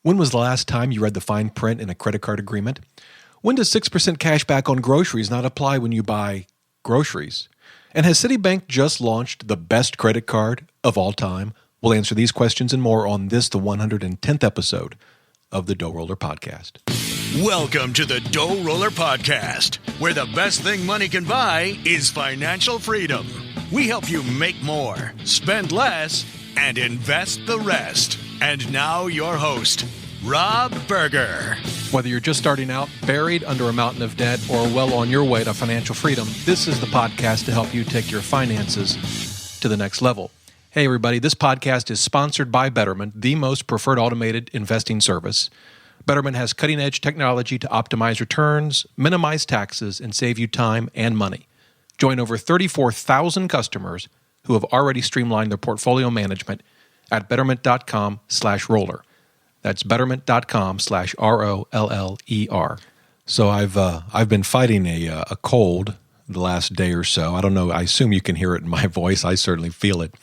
When was the last time you read the fine print in a credit card agreement? When does 6% cash back on groceries not apply when you buy groceries? And has Citibank just launched the best credit card of all time? We'll answer these questions and more on this, the 110th episode of the DoughRoller Podcast. Welcome to the DoughRoller Podcast, where the best thing money can buy is financial freedom. We help you make more, spend less, and invest the rest. And now your host, Rob Berger. Whether you're just starting out, buried under a mountain of debt, or well on your way to financial freedom, this is the podcast to help you take your finances to the next level. Hey, everybody, this podcast is sponsored by Betterment, the most preferred automated investing service. Betterment has cutting-edge technology to optimize returns, minimize taxes, and save you time and money. Join over 34,000 customers who have already streamlined their portfolio management at betterment.com/roller. That's betterment.com/ROLLER. So I've been fighting a cold the last day or so. I don't know. I assume you can hear it in my voice. I certainly feel it.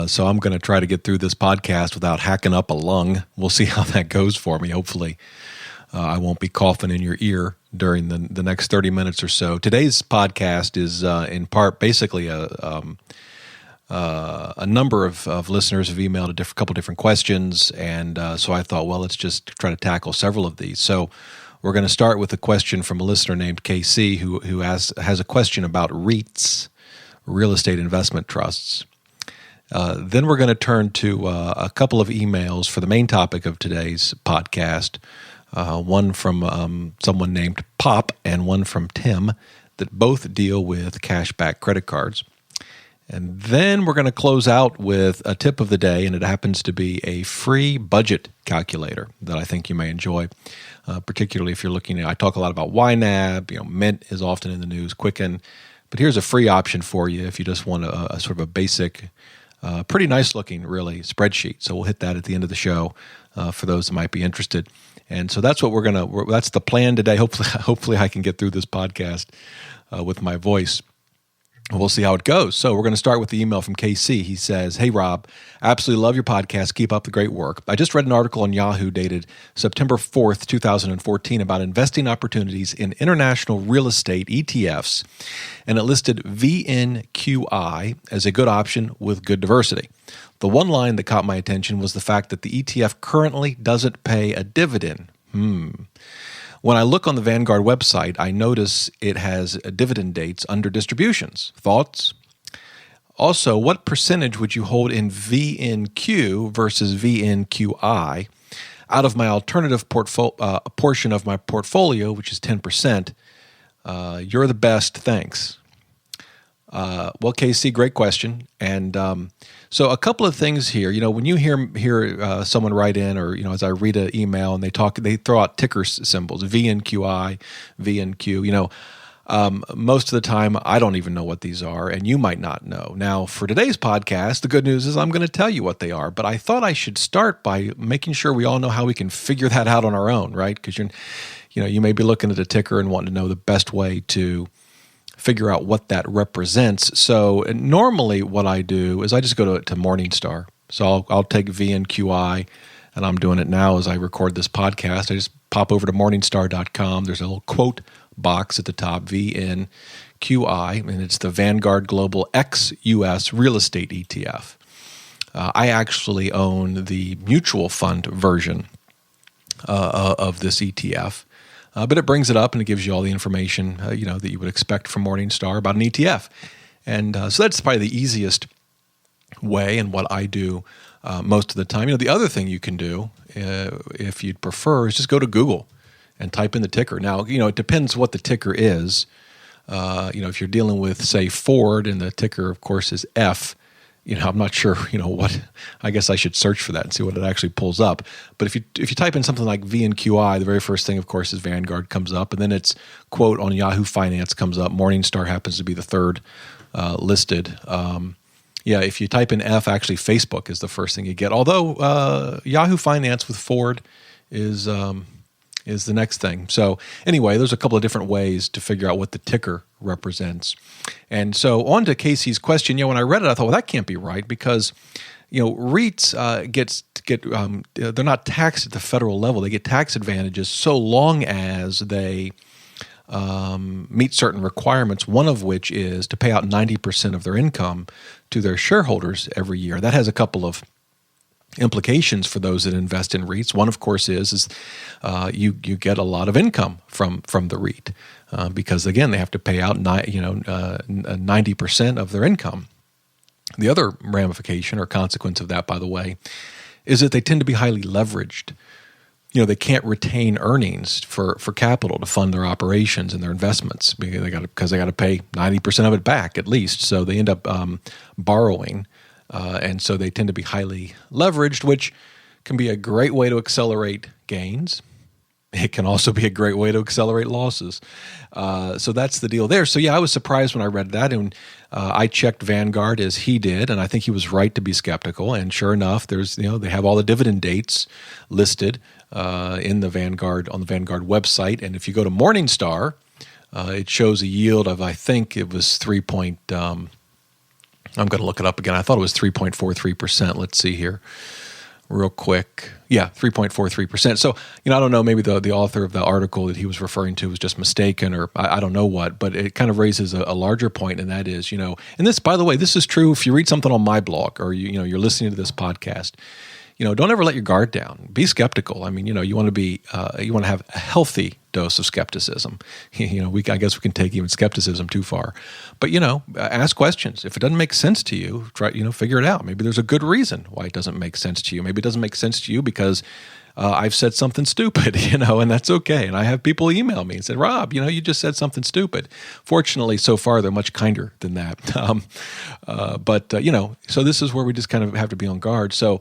So I'm going to try to get through this podcast without hacking up a lung. We'll see how that goes for me. Hopefully, I won't be coughing in your ear during the next 30 minutes or so. Today's podcast is in part basically a number of listeners have emailed a couple different questions, and so I thought, well, let's just try to tackle several of these. So we're going to start with a question from a listener named KC who has a question about REITs, real estate investment trusts. Then we're going to turn to a couple of emails for the main topic of today's podcast, one from someone named Pop and one from Tim, that both deal with cashback credit cards. And then we're going to close out with a tip of the day, and it happens to be a free budget calculator that I think you may enjoy, particularly if you're looking at, I talk a lot about YNAB, Mint is often in the news, Quicken, but here's a free option for you if you just want a sort of a basic, pretty nice looking, really, spreadsheet. So we'll hit that at the end of the show for those that might be interested. And so that's what that's the plan today. Hopefully I can get through this podcast with my voice. We'll see how it goes. So we're going to start with the email from KC. He says, "Hey, Rob, absolutely love your podcast. Keep up the great work. I just read an article on Yahoo dated September 4th, 2014 about investing opportunities in international real estate ETFs, and it listed VNQI as a good option with good diversity. The one line that caught my attention was the fact that the ETF currently doesn't pay a dividend. When I look on the Vanguard website, I notice it has dividend dates under distributions. Thoughts? Also, what percentage would you hold in VNQ versus VNQI out of my alternative portion of my portfolio, which is 10%? You're the best. Thanks." Well, Casey, great question. And so a couple of things here. When you hear someone write in, or as I read an email and they throw out ticker symbols, VNQI, VNQ. Most of the time I don't even know what these are, and you might not know. Now, for today's podcast, the good news is I'm going to tell you what they are. But I thought I should start by making sure we all know how we can figure that out on our own, right? Because you may be looking at a ticker and wanting to know the best way to figure out what that represents. So normally what I do is I just go to Morningstar. So I'll take VNQI, and I'm doing it now as I record this podcast. I just pop over to Morningstar.com. There's a little quote box at the top, VNQI, and it's the Vanguard Global ex-US Real Estate ETF. I actually own the mutual fund version of this ETF. But it brings it up and it gives you all the information, that you would expect from Morningstar about an ETF. And so that's probably the easiest way and what I do most of the time. The other thing you can do, if you'd prefer, is just go to Google and type in the ticker. Now, it depends what the ticker is. If you're dealing with, say, Ford, and the ticker, of course, is F, I'm not sure, what, I guess I should search for that and see what it actually pulls up. But if you type in something like VNQI, the very first thing, of course, is Vanguard comes up, and then its quote on Yahoo Finance comes up. Morningstar happens to be the third listed. If you type in F, actually Facebook is the first thing you get. Although Yahoo Finance with Ford is the next thing. So anyway, there's a couple of different ways to figure out what the ticker represents. And so on to Casey's question, when I read it, I thought, well, that can't be right because, REITs they're not taxed at the federal level. They get tax advantages so long as they meet certain requirements, one of which is to pay out 90% of their income to their shareholders every year. That has a couple of implications for those that invest in REITs. One, of course, is you get a lot of income from the REIT because, again, they have to pay out 90% of their income. The other ramification or consequence of that, by the way, is that they tend to be highly leveraged. They can't retain earnings for capital to fund their operations and their investments because they got to pay 90% of it back at least. So they end up borrowing, and so they tend to be highly leveraged, which can be a great way to accelerate gains. It can also be a great way to accelerate losses. So that's the deal there. So yeah, I was surprised when I read that, and I checked Vanguard as he did, and I think he was right to be skeptical. And sure enough, there's they have all the dividend dates listed in the Vanguard on the Vanguard website. And if you go to Morningstar, it shows a yield of I think it was I'm going to look it up again. I thought it was 3.43%. Let's see here. Real quick. Yeah, 3.43%. So, I don't know, maybe the author of the article that he was referring to was just mistaken, or I don't know what, but it kind of raises a larger point, and that is, and this, by the way, this is true if you read something on my blog or you're listening to this podcast. Don't ever let your guard down. Be skeptical. I mean, you want to have a healthy dose of skepticism. I guess we can take even skepticism too far. But, ask questions. If it doesn't make sense to you, try, figure it out. Maybe there's a good reason why it doesn't make sense to you. Maybe it doesn't make sense to you because I've said something stupid, and that's okay. And I have people email me and say, Rob, you just said something stupid. Fortunately, so far, they're much kinder than that. So this is where we just kind of have to be on guard. So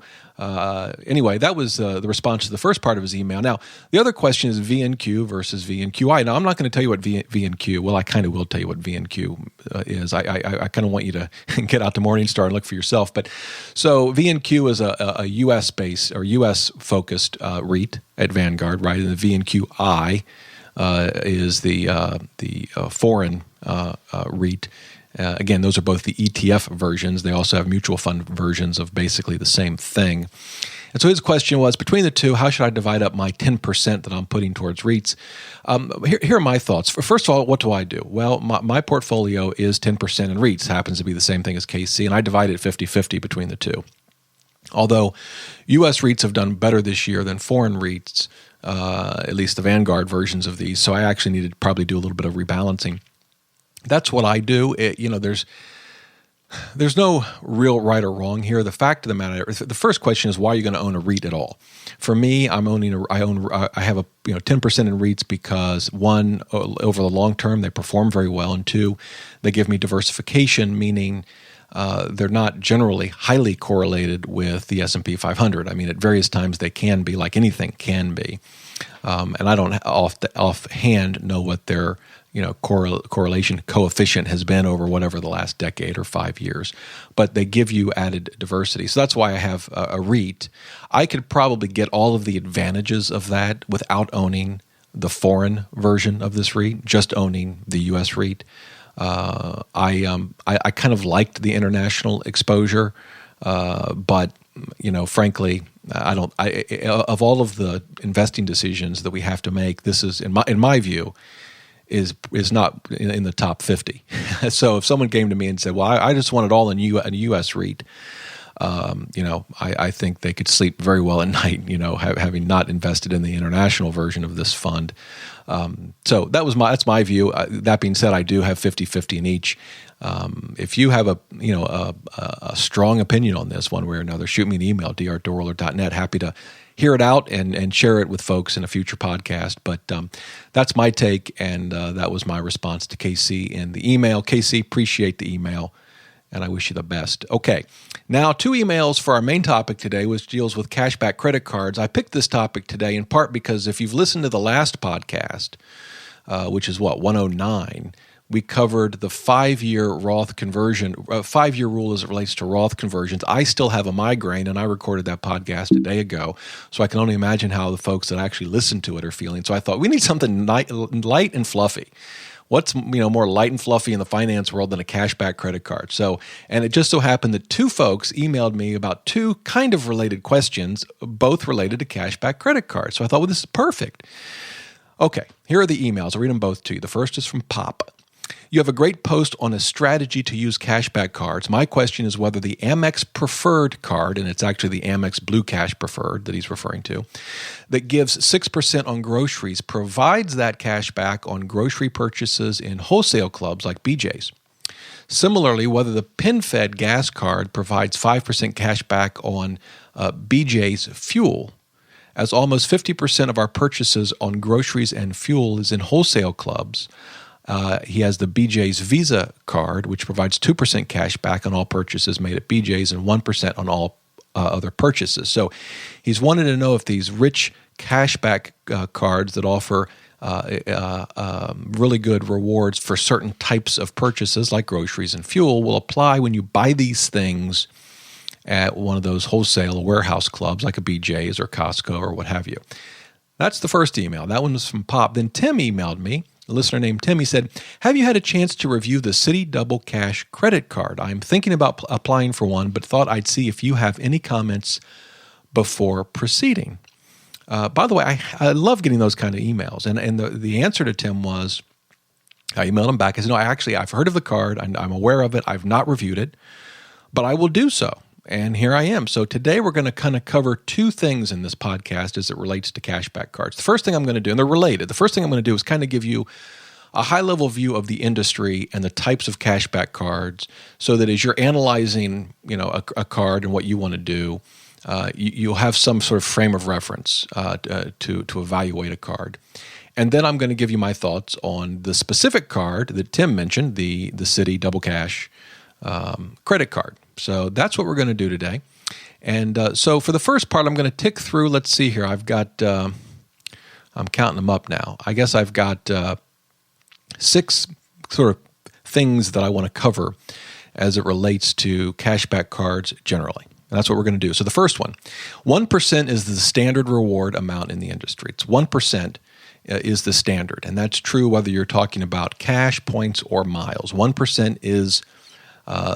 anyway, that was the response to the first part of his email. Now, the other question is VNQ versus VNQI. Now, I'm not going to tell you what VNQ, well, I kind of will tell you what VNQ is. I kind of want you to get out to Morningstar and look for yourself. But so VNQ is a U.S.-based or U.S.-focused REIT at Vanguard, right? And the VNQI is the foreign REIT. Again, those are both the ETF versions. They also have mutual fund versions of basically the same thing. And so his question was, between the two, how should I divide up my 10% that I'm putting towards REITs? Here are my thoughts. First of all, what do I do? Well, my portfolio is 10% in REITs. Happens to be the same thing as KC, and I divide it 50-50 between the two. Although U.S. REITs have done better this year than foreign REITs, at least the Vanguard versions of these, so I actually need to probably do a little bit of rebalancing. That's what I do. There's no real right or wrong here. The fact of the matter, the first question is, why are you going to own a REIT at all? For me, I have 10% in REITs because one, over the long term, they perform very well, and two, they give me diversification, meaning they're not generally highly correlated with the S&P 500. I mean, at various times they can be, like anything can be, and I don't offhand know what their correlation coefficient has been over whatever the last decade or 5 years, but they give you added diversity. So that's why I have a REIT. I could probably get all of the advantages of that without owning the foreign version of this REIT, just owning the U.S. REIT. I kind of liked the international exposure, but frankly, I don't. Of all of the investing decisions that we have to make, this is, in my view, is not in the top 50. So if someone came to me and said, well, I just want it all in a U.S. REIT, I think they could sleep very well at night, having not invested in the international version of this fund. So that's my view. That being said, I do have 50-50 in each. If you have a strong opinion on this one way or another, shoot me an email, dr@DoughRoller.net. Happy to hear it out and share it with folks in a future podcast. But that's my take, and that was my response to KC in the email. KC, appreciate the email, and I wish you the best. Okay, now 2 emails for our main topic today, which deals with cashback credit cards. I picked this topic today in part because if you've listened to the last podcast, which is 109, we covered the 5-year Roth conversion, 5-year rule as it relates to Roth conversions. I still have a migraine, and I recorded that podcast a day ago, so I can only imagine how the folks that actually listened to it are feeling. So I thought we need something light and fluffy. what's more light and fluffy in the finance world than a cashback credit card? So, and it just so happened that two folks emailed me about two kind of related questions, both related to cashback credit cards. So I thought, well, this is perfect. Okay, here are the emails. I'll read them both to you. The first is from Pop. You have a great post on a strategy to use cashback cards. My question is whether the Amex Preferred card, and it's actually the Amex Blue Cash Preferred that he's referring to, that gives 6% on groceries, provides that cash back on grocery purchases in wholesale clubs like BJ's. Similarly, whether the PinFed gas card provides 5% cash back on BJ's fuel, as almost 50% of our purchases on groceries and fuel is in wholesale clubs. He has the BJ's Visa card, which provides 2% cash back on all purchases made at BJ's and 1% on all other purchases. So he's wanted to know if these rich cashback cards that offer really good rewards for certain types of purchases like groceries and fuel will apply when you buy these things at one of those wholesale warehouse clubs like a BJ's or Costco or what have you. That's the first email. That one was from Pop. Then Tim emailed me. A listener named Tim, he said, have you had a chance to review the Citi Double Cash credit card? I'm thinking about applying for one, but thought I'd see if you have any comments before proceeding. By the way, I love getting those kind of emails. And the answer to Tim was, I emailed him back. I said, no, I've heard of the card. I'm aware of it. I've not reviewed it, but I will do so. And here I am. So today we're going to kind of cover two things in this podcast as it relates to cashback cards. The first thing I'm going to do, and they're related, the first thing I'm going to do is kind of give you a high-level view of the industry and the types of cashback cards so that as you're analyzing a card and what you want to do, you'll have some sort of frame of reference to evaluate a card. And then I'm going to give you my thoughts on the specific card that Tim mentioned, the Citi Double Cash credit card. So that's what we're going to do today. And so for the first part, I'm going to tick through. Let's see here. I've got, I'm counting them up now. I guess I've got 6 sort of things that I want to cover as it relates to cashback cards generally. And that's what we're going to do. So the first one, 1% is the standard reward amount in the industry. It's 1% is the standard. And that's true whether you're talking about cash, points, or miles. 1% is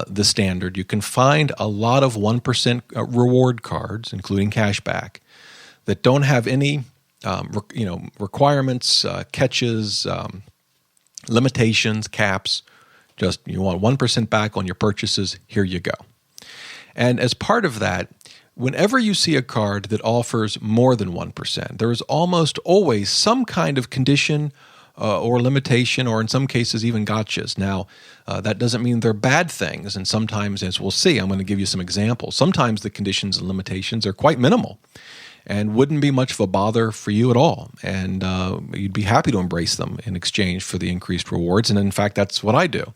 the standard. You can find a lot of 1% reward cards, including cashback, that don't have any requirements, catches, limitations, caps. Just you want 1% back on your purchases, here you go. And as part of that, whenever you see a card that offers more than 1%, there is almost always some kind of condition or limitation, or in some cases even gotchas. Now, that doesn't mean they're bad things, and sometimes, as we'll see, I'm going to give you some examples. Sometimes the conditions and limitations are quite minimal and wouldn't be much of a bother for you at all, and you'd be happy to embrace them in exchange for the increased rewards, and in fact, that's what I do.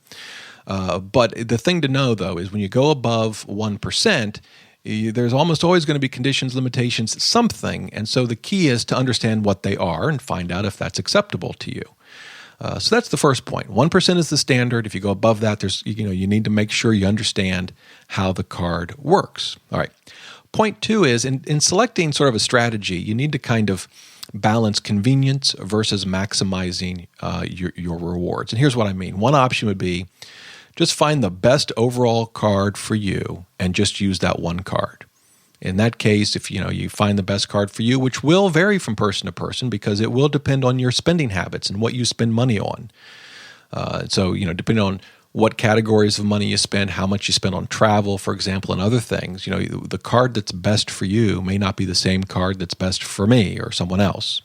But the thing to know, though, is when you go above 1%, there's almost always going to be conditions, limitations, something. And so the key is to understand what they are and find out if that's acceptable to you. So that's the first point. 1% is the standard. If you go above that, you need to make sure you understand how the card works. All right. Point 2 is in selecting sort of a strategy, you need to kind of balance convenience versus maximizing your rewards. And here's what I mean. One option would be just find the best overall card for you and just use that one card. In that case, if you find the best card for you, which will vary from person to person because it will depend on your spending habits and what you spend money on. So depending on what categories of money you spend, how much you spend on travel, for example, and other things, the card that's best for you may not be the same card that's best for me or someone else.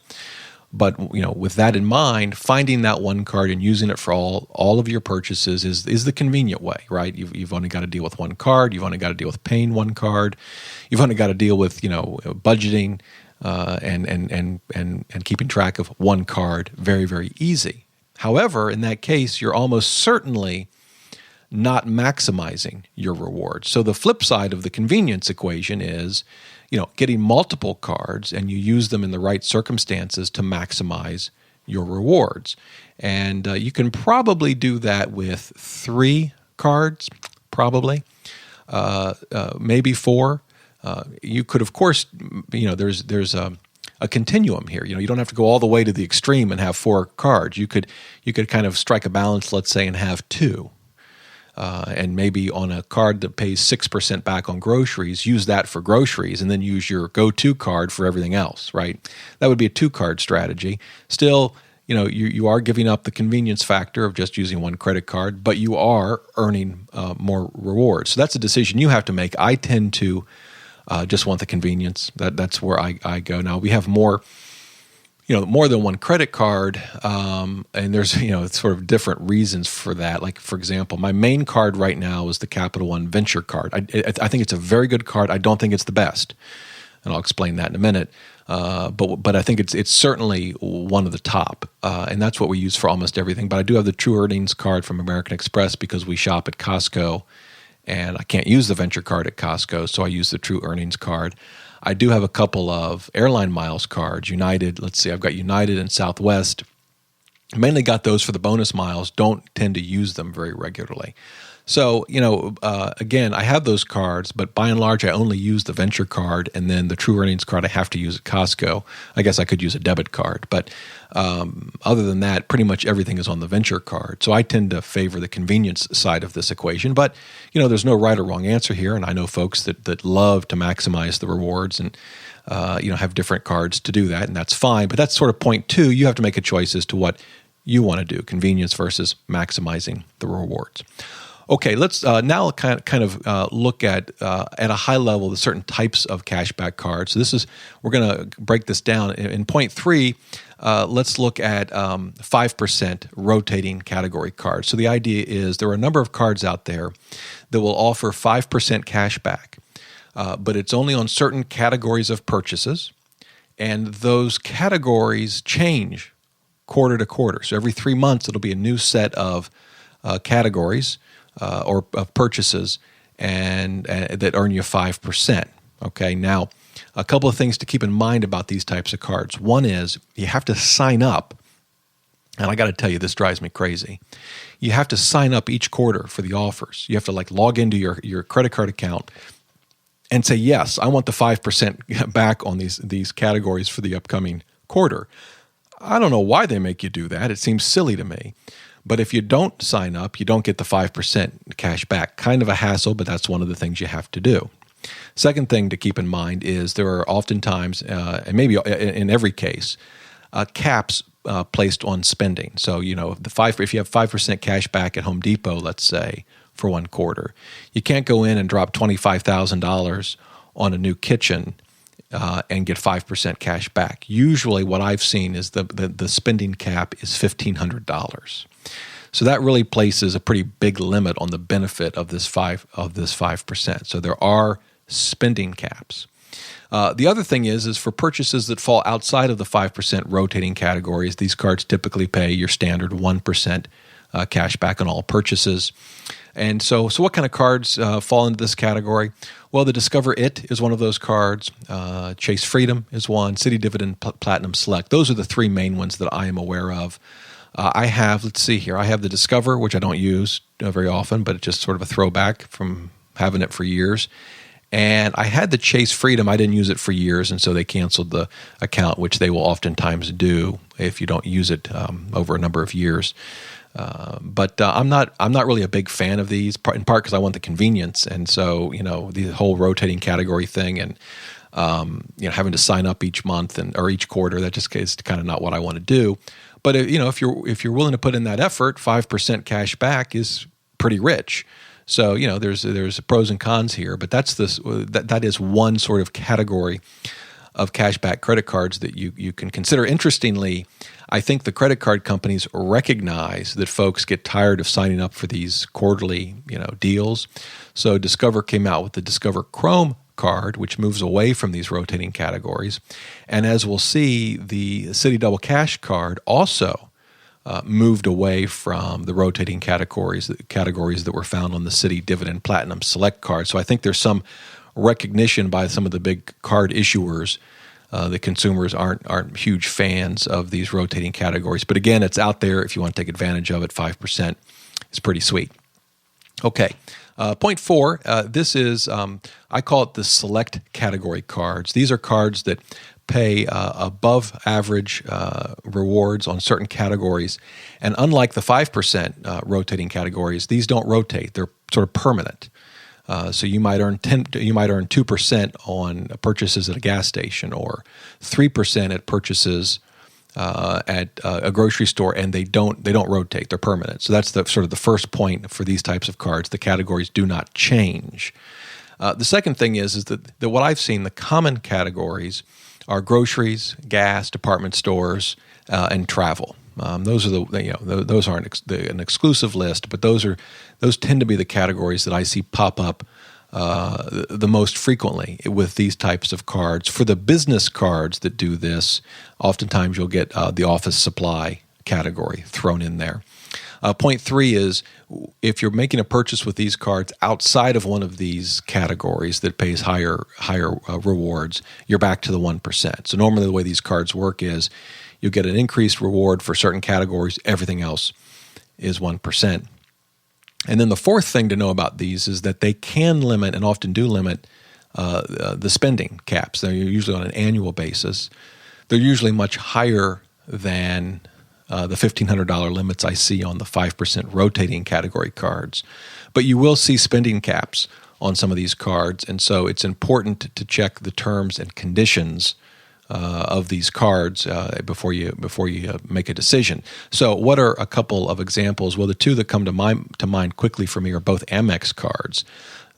But with that in mind, finding that one card and using it for all of your purchases is the convenient way, right? You've only got to deal with one card. You've only got to deal with paying one card. You've only got to deal with budgeting and keeping track of one card. Very, very easy. However, in that case, you're almost certainly not maximizing your rewards. So the flip side of the convenience equation is getting multiple cards, and you use them in the right circumstances to maximize your rewards. And you can probably do that with 3 cards, probably, maybe 4. You could, of course, there's a continuum here. You don't have to go all the way to the extreme and have 4 cards. You could kind of strike a balance, let's say, and have 2. And maybe on a card that pays 6% back on groceries, use that for groceries and then use your go-to card for everything else, right? That would be a 2-card strategy. Still, you are giving up the convenience factor of just using 1 credit card, but you are earning more rewards. So that's a decision you have to make. I tend to just want the convenience. That's where I go. Now, we have more than 1 credit card, and there's, sort of different reasons for that. Like, for example, my main card right now is the Capital One Venture card. I think it's a very good card. I don't think it's the best, and I'll explain that in a minute. But I think it's certainly one of the top, and that's what we use for almost everything. But I do have the True Earnings card from American Express because we shop at Costco, and I can't use the Venture card at Costco, so I use the True Earnings card. I do have a couple of airline miles cards. United, let's see, I've got United and Southwest. Mainly got those for the bonus miles. Don't tend to use them very regularly. So, again, I have those cards, but by and large, I only use the Venture card, and then the True Earnings card I have to use at Costco. I guess I could use a debit card, but other than that, pretty much everything is on the Venture card. So I tend to favor the convenience side of this equation. But, there's no right or wrong answer here, and I know folks that love to maximize the rewards and have different cards to do that, and that's fine. But that's sort of point 2. You have to make a choice as to what you want to do, convenience versus maximizing the rewards. Okay, let's now kind of look at a high level the certain types of cashback cards. So we're going to break this down. In point 3, let's look at 5% rotating category cards. So the idea is there are a number of cards out there that will offer 5% cash back, but it's only on certain categories of purchases, and those categories change quarter to quarter. So every 3 months, it'll be a new set of categories or of purchases and that earn you 5%. Okay, now a couple of things to keep in mind about these types of cards. One is you have to sign up, and I got to tell you, this drives me crazy. You have to sign up each quarter for the offers. You have to log into your credit card account and say, yes, I want the 5% back on these categories for the upcoming quarter. I don't know why they make you do that. It seems silly to me. But if you don't sign up, you don't get the 5% cash back. Kind of a hassle, but that's one of the things you have to do. Second thing to keep in mind is there are oftentimes, and maybe in every case, caps placed on spending. So, if you have 5% cash back at Home Depot, let's say, for 1 quarter, you can't go in and drop $25,000 on a new kitchen and get 5% cash back. Usually what I've seen is the spending cap is $1,500. So that really places a pretty big limit on the benefit of this 5%. So there are spending caps. The other thing is for purchases that fall outside of the 5% rotating categories, these cards typically pay your standard 1% cash back on all purchases. And so what kind of cards fall into this category? Well, the Discover It is one of those cards. Chase Freedom is one. City Dividend Platinum Select. Those are the 3 main ones that I am aware of. I have the Discover, which I don't use very often, but it's just sort of a throwback from having it for years. And I had the Chase Freedom. I didn't use it for years, and so they canceled the account, which they will oftentimes do if you don't use it over a number of years. But I'm not really a big fan of these, in part because I want the convenience, and so the whole rotating category thing, and having to sign up each month or each quarter, that just is kind of not what I want to do. But if you're willing to put in that effort, 5% cash back is pretty rich. So there's pros and cons here, but that is one sort of category of cashback credit cards that you can consider. Interestingly, I think the credit card companies recognize that folks get tired of signing up for these quarterly deals. So Discover came out with the Discover Chrome card, which moves away from these rotating categories. And as we'll see, the Citi Double Cash card also moved away from the rotating categories that were found on the Citi Dividend Platinum Select card. So I think there's some recognition by some of the big card issuers that consumers aren't huge fans of these rotating categories. But again, it's out there if you want to take advantage of it. 5% is pretty sweet. Okay, Point four, this is, I call it the select category cards. These are cards that pay above average rewards on certain categories. And unlike the 5% rotating categories, these don't rotate. They're sort of permanent. So you might earn 2% on purchases at a gas station, or 3% at purchases at a grocery store, and they don't rotate. They're permanent. So that's the sort of the first point for these types of cards. The categories do not change. The second thing is that what I've seen, the common categories are groceries, gas, department stores, and travel. Those are those aren't an exclusive list, but those tend to be the categories that I see pop up the most frequently with these types of cards. For the business cards that do this, oftentimes you'll get the office supply category thrown in there. Point three is, if you're making a purchase with these cards outside of one of these categories that pays higher rewards, you're back to the 1%. So normally the way these cards work is you get an increased reward for certain categories. Everything else is 1%. And then the fourth thing to know about these is that they can limit, and often do limit, the spending caps. They're usually on an annual basis. They're usually much higher than the $1,500 limits I see on the 5% rotating category cards. But you will see spending caps on some of these cards, and so it's important to check the terms and conditions of these cards before you make a decision. So what are a couple of examples? Well, the two that come to mind quickly for me are both Amex cards.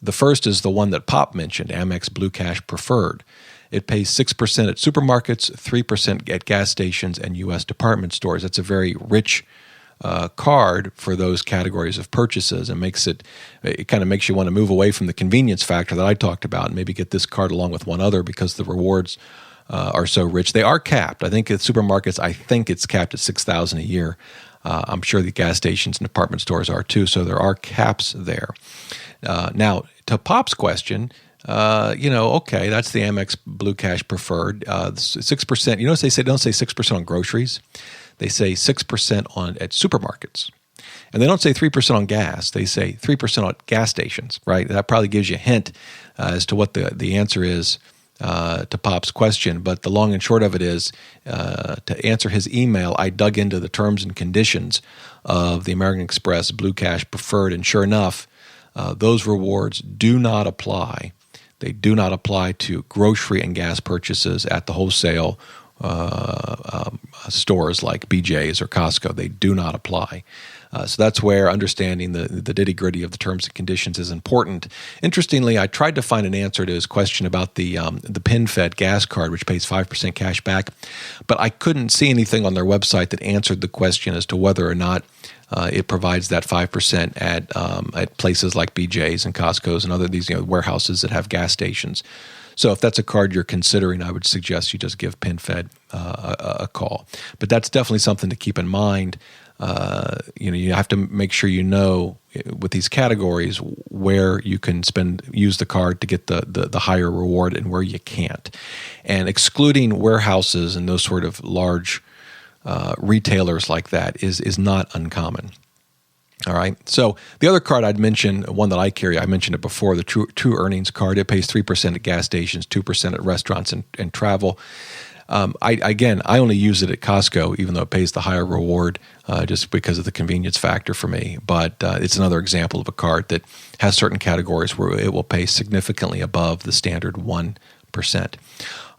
The first is the one that Pop mentioned, Amex Blue Cash Preferred. It pays 6% at supermarkets, 3% at gas stations, and U.S. department stores. That's a very rich card for those categories of purchases, and it kind of makes you want to move away from the convenience factor that I talked about and maybe get this card along with one other, because the rewards are so rich. They are capped. I think at supermarkets, it's capped at $6,000 a year. I'm sure the gas stations and department stores are too, so there are caps there. Now, to Pop's question, okay, that's the Amex Blue Cash Preferred. 6%. You notice they don't say 6% on groceries. They say 6% at supermarkets. And they don't say 3% on gas. They say 3% on gas stations, right? That probably gives you a hint as to what the answer is to Pop's question. But the long and short of it is, to answer his email, I dug into the terms and conditions of the American Express Blue Cash Preferred, and sure enough, those rewards do not apply. They do not apply to grocery and gas purchases at the wholesale stores like BJ's or Costco. They do not apply. So that's where understanding the nitty-gritty of the terms and conditions is important. Interestingly, I tried to find an answer to his question about the PinFed gas card, which pays 5% cash back, but I couldn't see anything on their website that answered the question as to whether or not it provides that 5% at places like BJ's and Costco's and other these warehouses that have gas stations. So if that's a card you're considering, I would suggest you just give PinFed a call. But that's definitely something to keep in mind. You have to make sure with these categories where you can use the card to get the higher reward and where you can't. And excluding warehouses and those sort of large retailers like that is not uncommon. All right. So the other card I'd mention, one that I carry, I mentioned it before, the True Earnings card. It pays 3% at gas stations, 2% at restaurants and travel. I only use it at Costco, even though it pays the higher reward, just because of the convenience factor for me. But it's another example of a card that has certain categories where it will pay significantly above the standard 1%.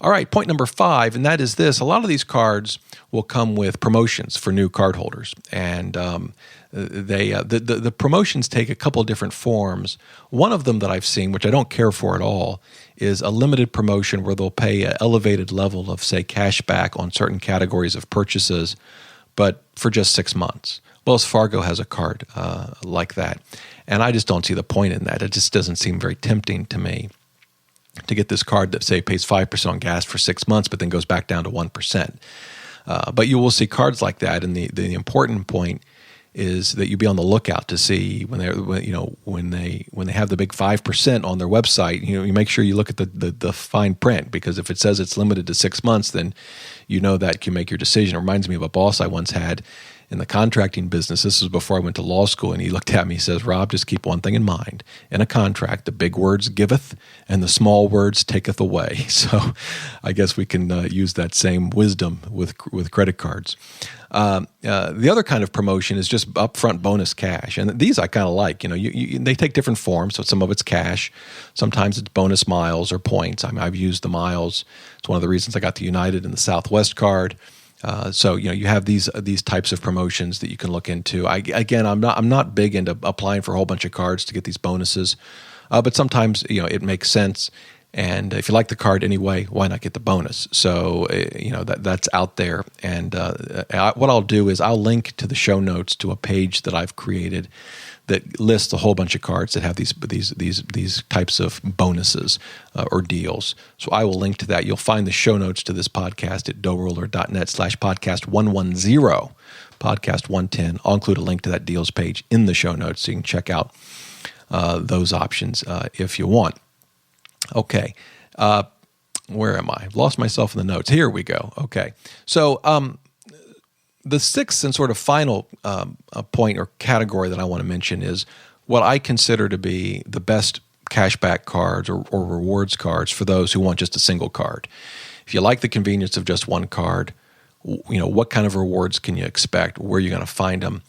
All right, point number 5, and that is this. A lot of these cards will come with promotions for new cardholders, and the promotions take a couple of different forms. One of them that I've seen, which I don't care for at all, is a limited promotion where they'll pay an elevated level of, say, cash back on certain categories of purchases, but for just 6 months. Wells Fargo has a card like that, and I just don't see the point in that. It just doesn't seem very tempting to me to get this card that, say, pays 5% on gas for 6 months, but then goes back down to 1%. But you will see cards like that, and the important point is that you be on the lookout to see when they have the big 5% on their website. You make sure you look at the fine print, because if it says it's limited to 6 months, then that can make your decision. It reminds me of a boss I once had. in the contracting business. This was before I went to law school, and he looked at me, he says, Rob, just keep one thing in mind. In a contract, the big words giveth and the small words taketh away. So I guess we can use that same wisdom with credit cards. The other kind of promotion is just upfront bonus cash, and these I kind of like. They take different forms. So some of it's cash, sometimes it's bonus miles or points. I've used the miles. It's one of the reasons I got the United and the Southwest card. So you have these types of promotions that you can look into. I'm not big into applying for a whole bunch of cards to get these bonuses, but sometimes it makes sense. And if you like the card anyway, why not get the bonus? So that's out there. And what I'll do is I'll link to the show notes to a page that I've created that lists a whole bunch of cards that have these types of bonuses or deals. So I will link to that. You'll find the show notes to this podcast at DoughRoller.net/podcast110, podcast 110. I'll include a link to that deals page in the show notes so you can check out those options if you want. Okay, where am I? I've lost myself in the notes. Here we go. Okay, so the sixth and sort of final point or category that I want to mention is what I consider to be the best cashback cards or rewards cards for those who want just a single card. If you like the convenience of just one card, what kind of rewards can you expect? Where are you going to find them?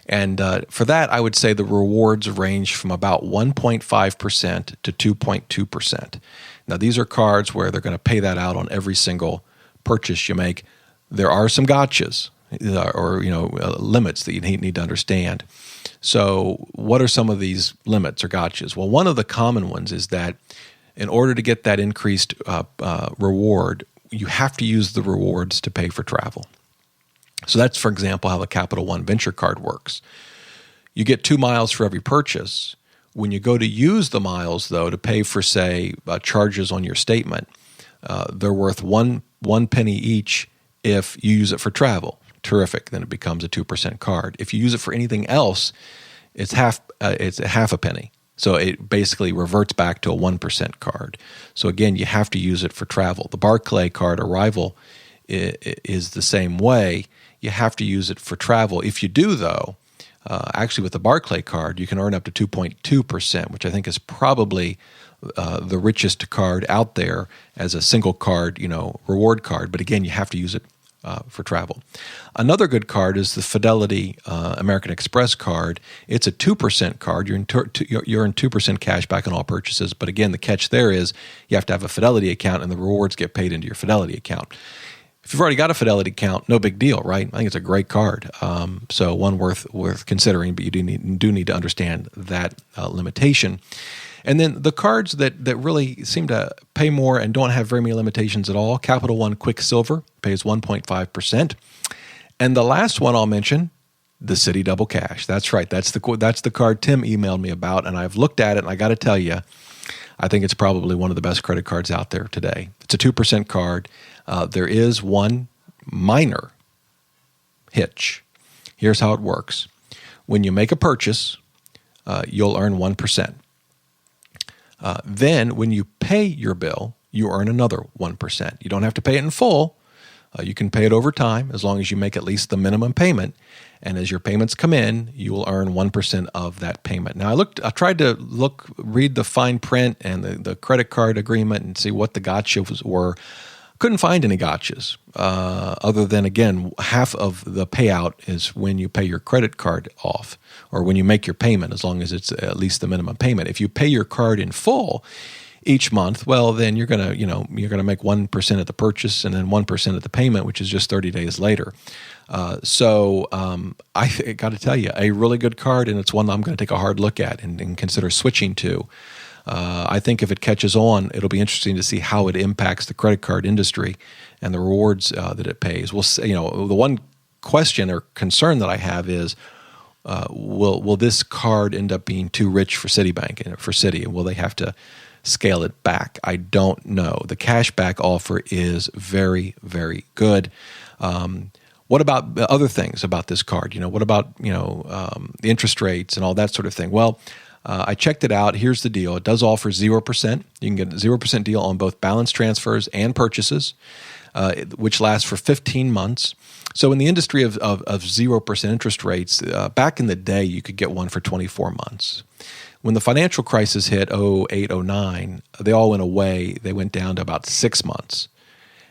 And for that, I would say the rewards range from about 1.5% to 2.2%. Now, these are cards where they're going to pay that out on every single purchase you make. There are some gotchas or limits that you need to understand. So what are some of these limits or gotchas? Well, one of the common ones is that in order to get that increased reward, you have to use the rewards to pay for travel. So that's, for example, how the Capital One Venture Card works. You get 2 miles for every purchase. When you go to use the miles, though, to pay for, say, charges on your statement, they're worth one penny each if you use it for travel. Terrific. Then it becomes a 2% card. If you use it for anything else, it's half a penny. So it basically reverts back to a 1% card. So again, you have to use it for travel. The Barclay card Arrival is the same way. You have to use it for travel. If you do, though, actually with the Barclay card, you can earn up to 2.2%, which I think is probably the richest card out there as a single card, reward card. But again, you have to use it for travel. Another good card is the Fidelity American Express card. It's a 2% card. You're in 2% cash back on all purchases. But again, the catch there is you have to have a Fidelity account, and the rewards get paid into your Fidelity account. If you've already got a Fidelity account, no big deal, right? I think it's a great card, so one worth considering. But you do need to understand that limitation. And then the cards that really seem to pay more and don't have very many limitations at all. Capital One Quicksilver pays 1.5%, and the last one I'll mention, the Citi Double Cash. That's right. That's the card Tim emailed me about, and I've looked at it, and I got to tell you, I think it's probably one of the best credit cards out there today. It's a 2% card. There is one minor hitch. Here's how it works. When you make a purchase, you'll earn 1%. Then when you pay your bill, you earn another 1%. You don't have to pay it in full. You can pay it over time as long as you make at least the minimum payment. And as your payments come in, you will earn 1% of that payment. Now, I tried to read the fine print and the credit card agreement and see what the gotchas were. Couldn't find any gotchas other than, again, half of the payout is when you pay your credit card off or when you make your payment, as long as it's at least the minimum payment. If you pay your card in full each month, well, then you're gonna make 1% at the purchase and then 1% at the payment, which is just 30 days later. So I got to tell you, a really good card, and it's one I'm going to take a hard look at and consider switching to. I think if it catches on, it'll be interesting to see how it impacts the credit card industry and the rewards that it pays. We'll see, the one question or concern that I have is, will this card end up being too rich for Citibank and for Citi, and will they have to scale it back? I don't know. The cashback offer is very, very good. What about other things about this card? What about the interest rates and all that sort of thing? Well, I checked it out. Here's the deal. It does offer 0%. You can get a 0% deal on both balance transfers and purchases. which lasts for 15 months. So in the industry of 0% interest rates, back in the day, you could get one for 24 months. When the financial crisis hit 08, 09, they all went away. They went down to about 6 months.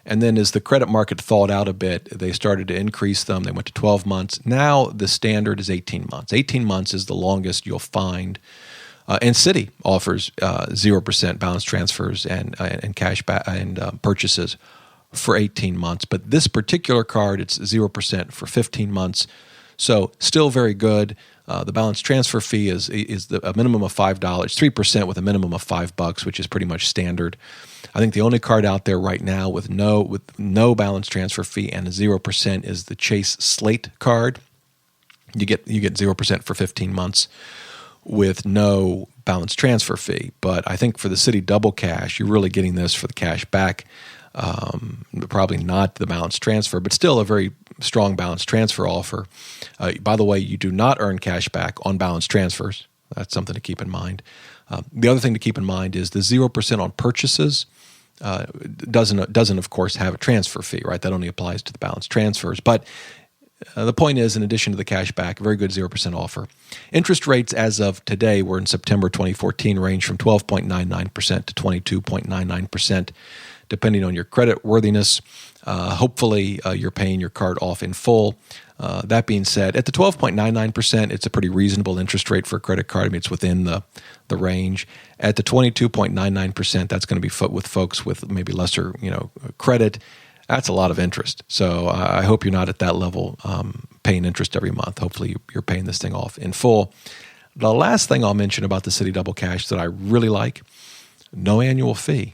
And then as the credit market thawed out a bit, they started to increase them. They went to 12 months. Now the standard is 18 months. 18 months is the longest you'll find. And Citi offers 0% balance transfers and cash back and purchases for 18 months. But this particular card, it's 0% for 15 months. So still very good. The balance transfer fee is a minimum of $5, 3% with a minimum of $5, which is pretty much standard. I think the only card out there right now with no balance transfer fee and 0% is the Chase Slate card. You get 0% for 15 months with no balance transfer fee. But I think for the Citi Double Cash, you're really getting this for the cash back. Probably not the balance transfer, but still a very strong balance transfer offer. By the way, you do not earn cash back on balance transfers. That's something to keep in mind. The other thing to keep in mind is the 0% on purchases doesn't of course have a transfer fee, right? That only applies to the balance transfers. But the point is, in addition to the cash back, very good 0% offer. Interest rates as of today were in September 2014 range from 12.99% to 22.99%. Depending on your credit worthiness. Hopefully, you're paying your card off in full. That being said, at the 12.99%, it's a pretty reasonable interest rate for a credit card. I mean, it's within the range. At the 22.99%, that's going to be with folks with maybe lesser, credit. That's a lot of interest. So I hope you're not at that level paying interest every month. Hopefully, you're paying this thing off in full. The last thing I'll mention about the Citi Double Cash that I really like, no annual fee.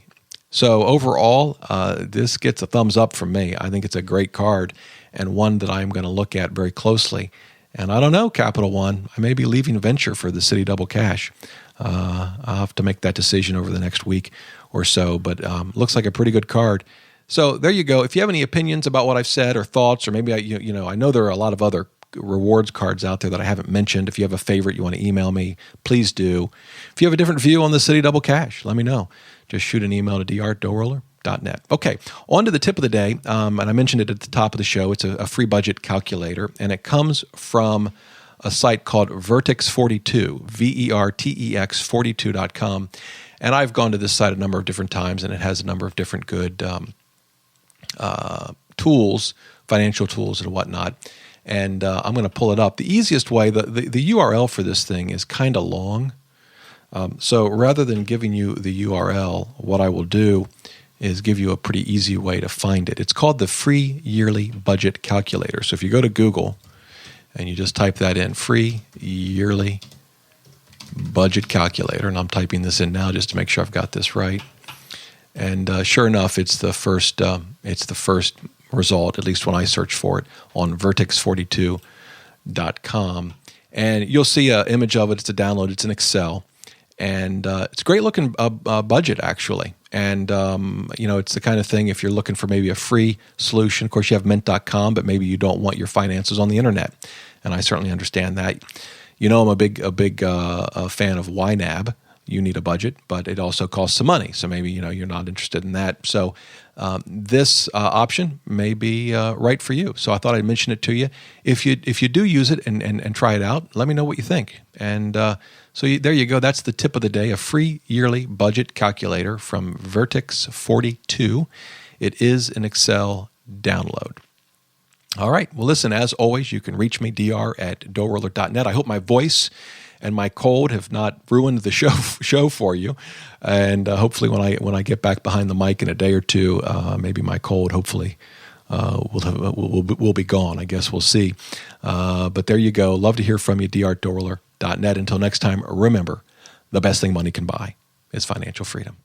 So overall, this gets a thumbs up from me. I think it's a great card and one that I'm going to look at very closely. And I don't know, Capital One, I may be leaving venture for the Citi Double Cash. I'll have to make that decision over the next week or so, but looks like a pretty good card. So there you go. If you have any opinions about what I've said or thoughts, or maybe I know there are a lot of other rewards cards out there that I haven't mentioned. If you have a favorite you want to email me, please do. If you have a different view on the Citi Double Cash, let me know. Just shoot an email to dr@DoughRoller.net. Okay, on to the tip of the day, and I mentioned it at the top of the show. It's a free budget calculator, and it comes from a site called Vertex42, VERTEX42.com. And I've gone to this site a number of different times, and it has a number of different good tools, financial tools and whatnot. And I'm going to pull it up. The easiest way, the URL for this thing is kind of long. So rather than giving you the URL, what I will do is give you a pretty easy way to find it. It's called the Free Yearly Budget Calculator. So if you go to Google and you just type that in, Free Yearly Budget Calculator, and I'm typing this in now just to make sure I've got this right. And sure enough, it's the first result, at least when I search for it, on Vertex42.com. And you'll see an image of it. It's a download. It's in Excel. And it's a great looking budget, actually. And, it's the kind of thing, if you're looking for maybe a free solution, of course you have mint.com, but maybe you don't want your finances on the internet. And I certainly understand that. I'm a big fan of YNAB. You need a budget, but it also costs some money. So maybe, you're not interested in that. So this option may be right for you. So I thought I'd mention it to you. If you do use it and try it out, let me know what you think. And there you go. That's the tip of the day, a free yearly budget calculator from Vertex42. It is an Excel download. All right. Well, listen, as always, you can reach me, dr@DoughRoller.net. I hope my voice and my cold have not ruined the show for you. And hopefully when I get back behind the mic in a day or two, maybe my cold hopefully will be gone. I guess we'll see. But there you go. Love to hear from you, dr@DoughRoller.net. Until next time, remember, the best thing money can buy is financial freedom.